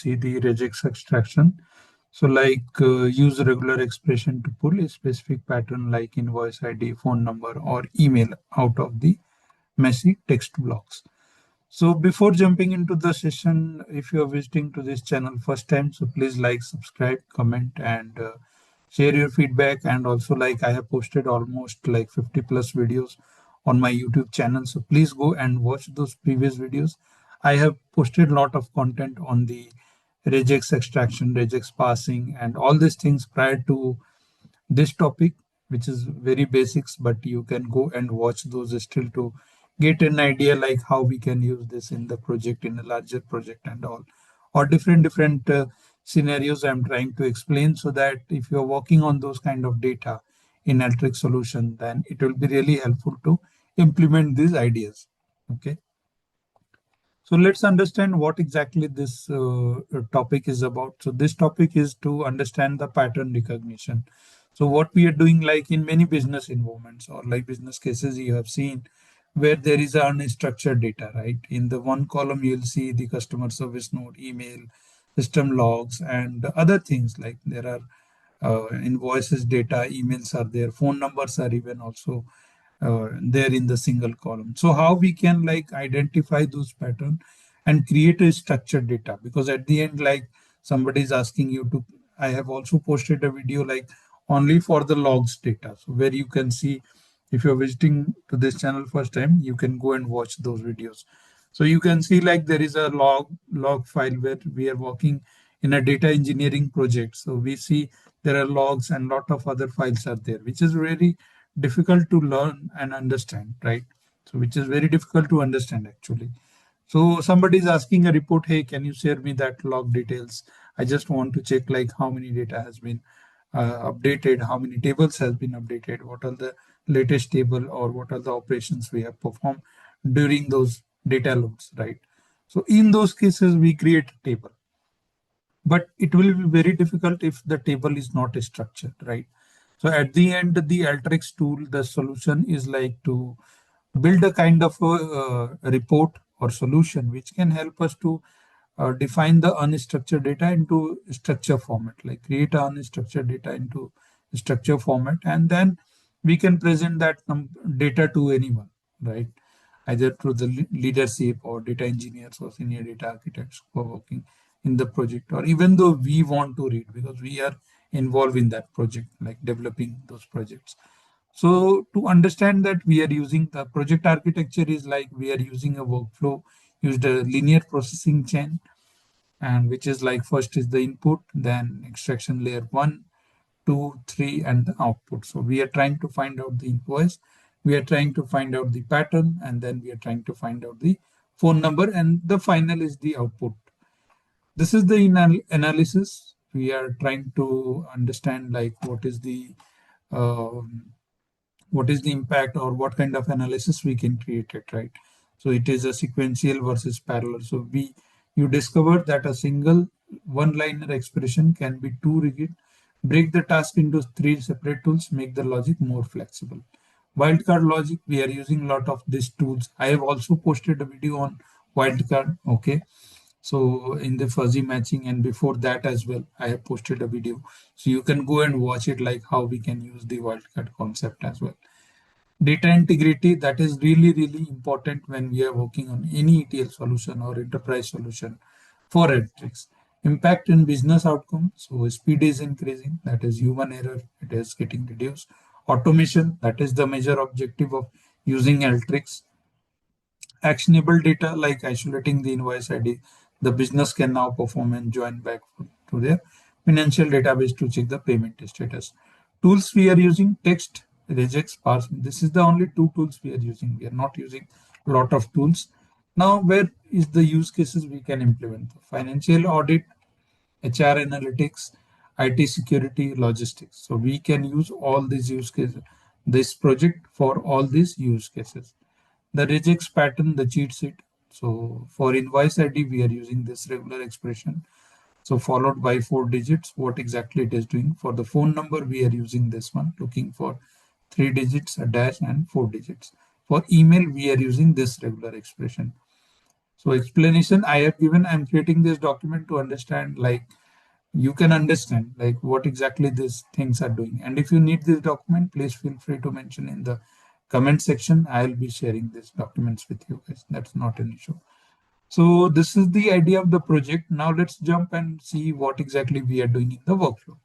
see the regex extraction. So use regular expression to pull a specific pattern like invoice ID, phone number, or email out of the messy text blocks. So before jumping into the session, if you are visiting to this channel first time, so please like, subscribe, comment, and share your feedback. And also, like, I have posted almost like 50 plus videos on my YouTube channel. So please go and watch those previous videos. I have posted a lot of content on the regex extraction, regex parsing, and all these things prior to this topic, which is very basics, but you can go and watch those still to get an idea like how we can use this in the project, in a larger project and all, or different scenarios I'm trying to explain, so that if you're working on those kind of data in Alteryx solution, then it will be really helpful to implement these ideas. Okay. So let's understand what exactly this topic is about. So this topic is to understand the pattern recognition. So what we are doing, like in many business environments or like business cases you have seen, where there is unstructured data, right? In the one column, you'll see the customer service note, email, system logs, and other things, like there are invoices data, emails are there, phone numbers are even also there in the single column. So how we can like identify those patterns and create a structured data, because at the end, like, somebody is asking you to, I have also posted a video like only for the logs data, so where you can see, if you're visiting to this channel first time, you can go and watch those videos. So you can see like there is a log file where we are working in a data engineering project. So we see there are logs and lot of other files are there, which is very difficult to learn and understand, right? So which is very difficult to understand actually. So somebody is asking a report, hey, can you share me that log details? I just want to check like how many data has been updated, how many tables has been updated, what are the latest table, or what are the operations we have performed during those data loads, right? So in those cases, we create a table, but it will be very difficult if the table is not structured, right? So at the end, the Alteryx tool, the solution is like to build a kind of a report or solution which can help us to define the unstructured data into structure format, like create a unstructured data into structure format, and then we can present that data to anyone, right? Either through the leadership or data engineers or senior data architects who are working in the project, or even though we want to read because we are involved in that project, like developing those projects. So to understand that, we are using the project architecture is like we are using a workflow, used a linear processing chain, and which is like first is the input, then extraction layer 1, 2, 3, and the output. So we are trying to find out the invoice, we are trying to find out the pattern, and then we are trying to find out the phone number, and the final is the output. This is the analysis. We are trying to understand like um what is the impact or what kind of analysis we can create it, right? So it is a sequential versus parallel. So you discovered that a single one liner expression can be too rigid. Break the task into three separate tools, make the logic more flexible. Wildcard logic, we are using a lot of these tools. I have also posted a video on wildcard. Okay, so in the fuzzy matching, and before that as well, I have posted a video. So you can go and watch it, like how we can use the wildcard concept as well. Data integrity, that is really important when we are working on any ETL solution or enterprise solution for Alteryx. Impact in business outcome, so speed is increasing, that is human error, it is getting reduced. Automation, that is the major objective of using Alteryx. Actionable data, like isolating the invoice ID, the business can now perform and join back to their financial database to check the payment status. Tools we are using: text, regex, parse. This is the only two tools we are using. We are not using a lot of tools. Now, where is the use cases we can implement? Financial audit, HR analytics, IT security, logistics. So we can use all these use cases, this project for all these use cases. The regex pattern, the cheat sheet. So for invoice ID, we are using this regular expression. So followed by 4 digits, what exactly it is doing. For the phone number, we are using this one, looking for 3 digits, a dash, and 4 digits. For email, we are using this regular expression. So explanation I have given, I'm creating this document to understand, like you can understand like what exactly these things are doing. And if you need this document, please feel free to mention in the comment section. I'll be sharing these documents with you guys. That's not an issue. So this is the idea of the project. Now let's jump and see what exactly we are doing in the workflow.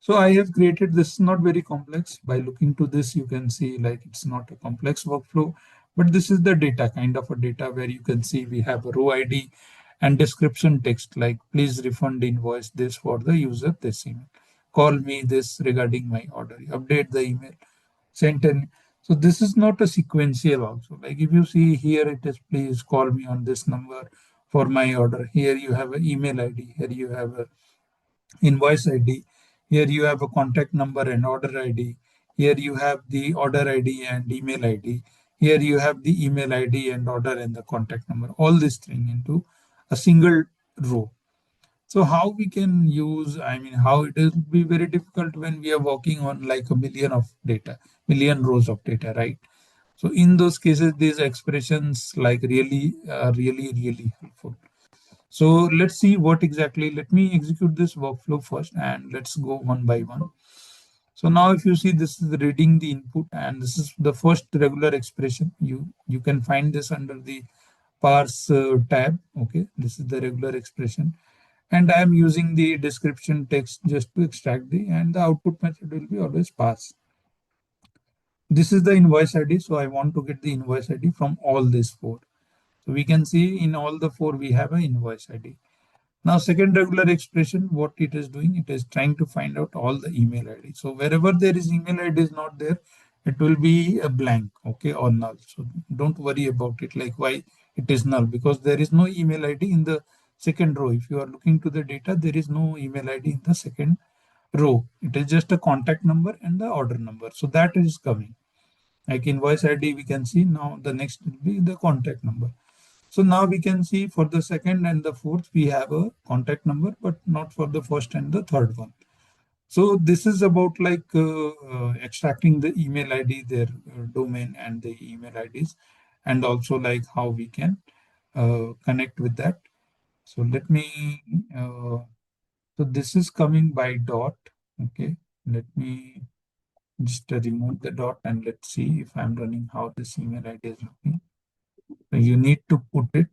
So I have created this, not very complex. By looking to this, you can see like it's not a complex workflow, but this is the data, kind of a data where you can see we have a row ID and description text like please refund invoice this for the user this email. Call me this regarding my order. Update the email. Send an. So this is not a sequential also. Like if you see here, it is please call me on this number for my order. Here you have an email ID. Here you have a invoice ID. Here you have a contact number and order ID. Here you have the order ID and email ID. Here you have the email ID and order and the contact number. All this thing into a single row. So how we can use, I mean, how it will be very difficult when we are working on like a million of data, million rows of data, right? So in those cases, these expressions like really helpful. So let's see what exactly, let me execute this workflow first and let's go one by one. So now if you see, this is reading the input and this is the first regular expression. You can find this under the parse tab. Okay, this is the regular expression. And I am using the description text just to extract the, and the output method will be always pass. This is the invoice ID. So I want to get the invoice ID from all these four. So we can see in all the four, we have an invoice ID. Now, second regular expression, what it is doing, it is trying to find out all the email ID. So wherever there is email ID is not there, it will be a blank, okay, or null. So don't worry about it, like why it is null, because there is no email ID in the second row. If you are looking to the data, there is no email ID in the second row. It is just a contact number and the order number. So that is coming. Like invoice ID, we can see now the next will be the contact number. So now we can see for the second and the fourth, we have a contact number, but not for the first and the third one. So this is about like extracting the email ID, their domain and the email IDs, and also like how we can connect with that. So let me, so this is coming by dot. Okay, let me just remove the dot and let's see if I'm running how this email ID is looking. So you need to put it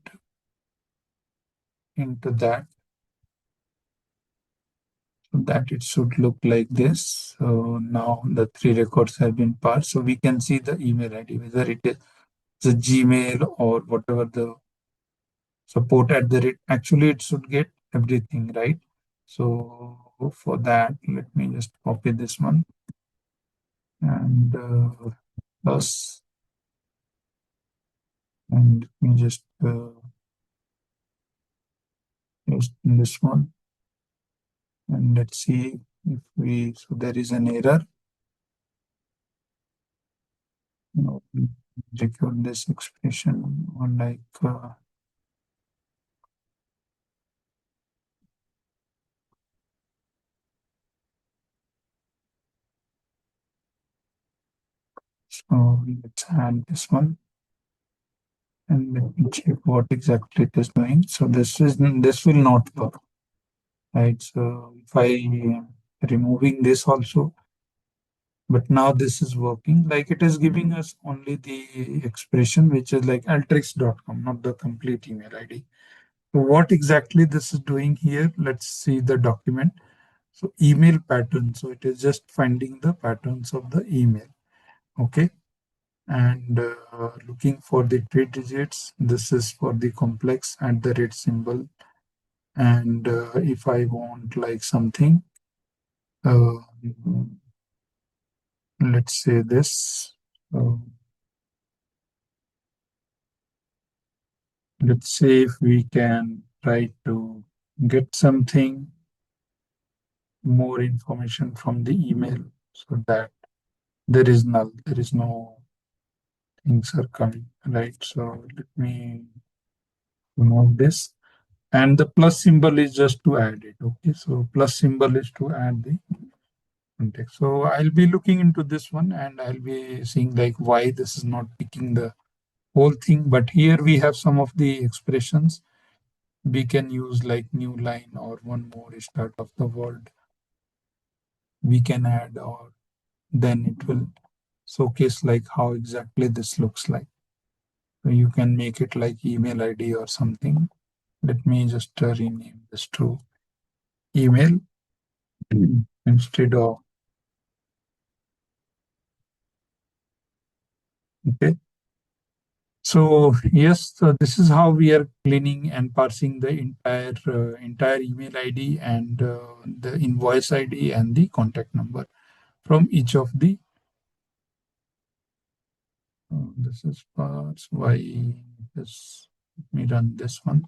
into that, so that it should look like this. So now the three records have been parsed. So we can see the email ID, whether it is the Gmail or whatever the support at the rate. Actually, it should get everything, right? So for that, let me just copy this one and plus, and let me just paste this one. And let's see if we, so there is an error. Now, we execute this expression on like, so let's add this one and let me check what exactly it is doing. So this will not work, right? So if I am removing this also, but now this is working, like it is giving us only the expression, which is like alteryx.com, not the complete email ID. So what exactly this is doing here? Let's see the document. So email pattern. So it is just finding the patterns of the email. Okay. And looking for the three digits. This is for the complex at the rate symbol. And if I want like something, uh, let's say this. Let's say if we can try to get something more information from the email, so that there is null, there is no things are coming, right? So let me remove this. And the plus symbol is just to add it. Okay, so plus symbol is to add the context. So I'll be looking into this one and I'll be seeing like why this is not picking the whole thing, but here we have some of the expressions we can use, like new line or one more start of the word we can add, or then it will showcase like how exactly this looks like. So you can make it like email ID or something. Let me just rename this to email instead of, okay. So yes, so this is how we are cleaning and parsing the entire email ID and the invoice ID and the contact number from each of the. This is parts. Why this? Let me run this one.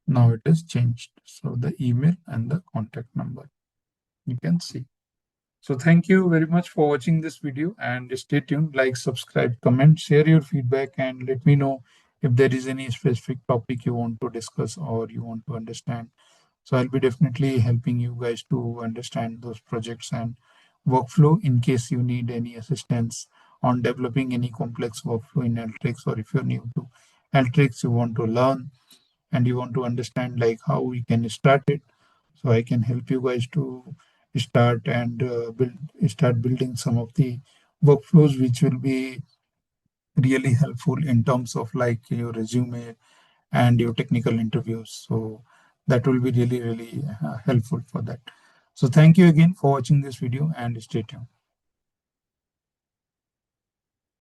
Now it is changed. So the email and the contact number you can see. So thank you very much for watching this video, and stay tuned, like, subscribe, comment, share your feedback, and let me know if there is any specific topic you want to discuss or you want to understand. So I'll be definitely helping you guys to understand those projects and workflow in case you need any assistance on developing any complex workflow in Alteryx, or if you're new to Alteryx, you want to learn and you want to understand like how we can start it. So I can help you guys to start and start building some of the workflows which will be really helpful in terms of like your resume and your technical interviews. So that will be really helpful for that. So thank you again for watching this video, and stay tuned.